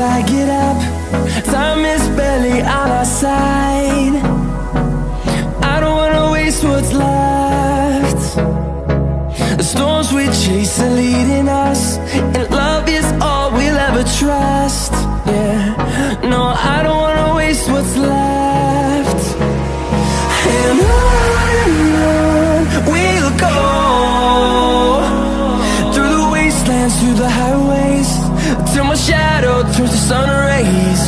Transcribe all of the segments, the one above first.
I get up, time is barely on our side. I don't wanna waste what's left. The storms we chase are leading us, and love is all we'll ever trust. Yeah, no, I don't wanna waste what's left. And on we'll go, through the wastelands, through the highways, till my shadow turns to sun rays.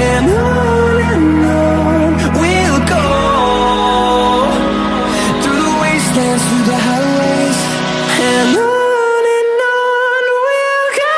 And on we'll go, through the wastelands, through the highways, and on we'll go.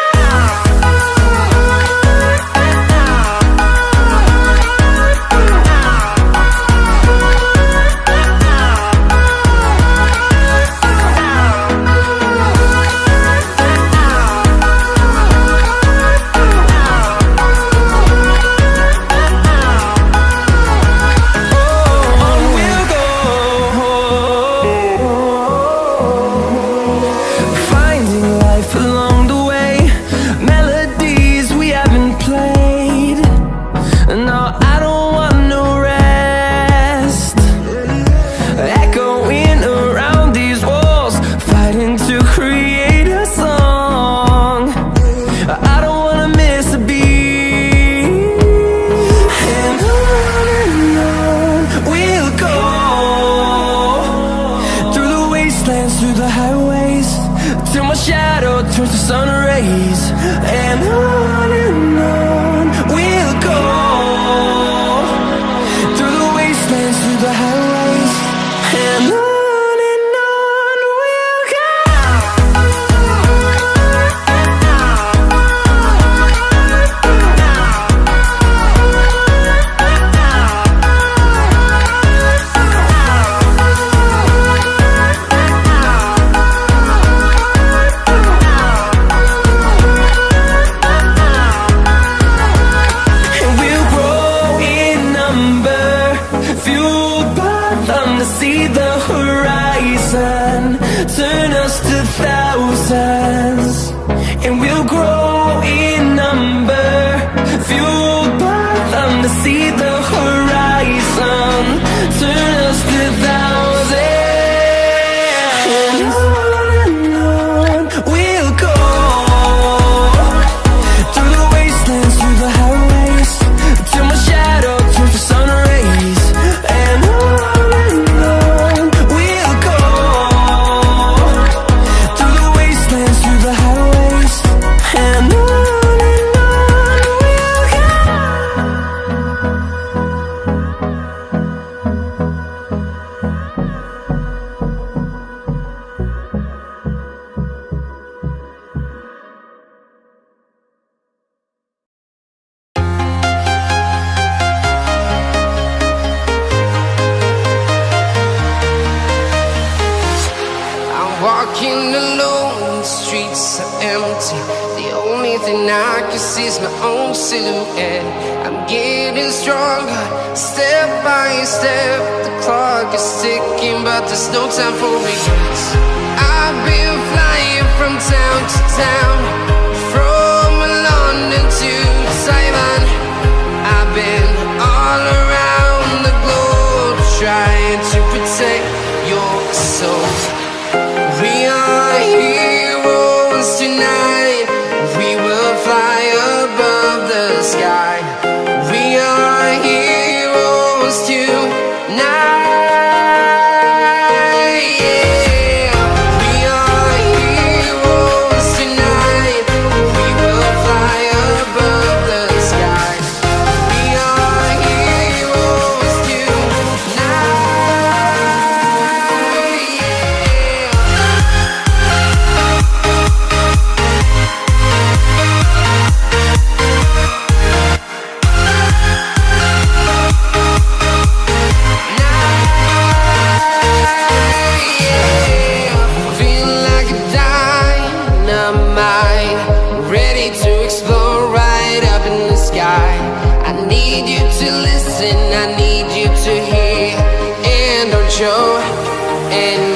Through the highways, till my shadow turns to sun rays. And on we'll go, through the wastelands, through the highways, and on we'll go. See the horizon turn us to thousands, and we'll grow in number, fueled by them. To see the horizon turn us to thousands, and on we'll go, through the wastelands, through the highways, till my shadow turns to sun rays. And walking alone, the streets are empty. The only thing I can see is my own silhouette. I'm getting stronger, step by step. The clock is ticking, but there's no time for regrets. I've been flying from town to town, from London to Taiwan. I've been all around the globe, trying to protect your soul. We are heroes tonight. We will fly above the sky. We are heroes tonight. Yeah. We are heroes tonight. We will fly above the sky. We are heroes tonight. I need you to listen, I need you to hear, and don't show. And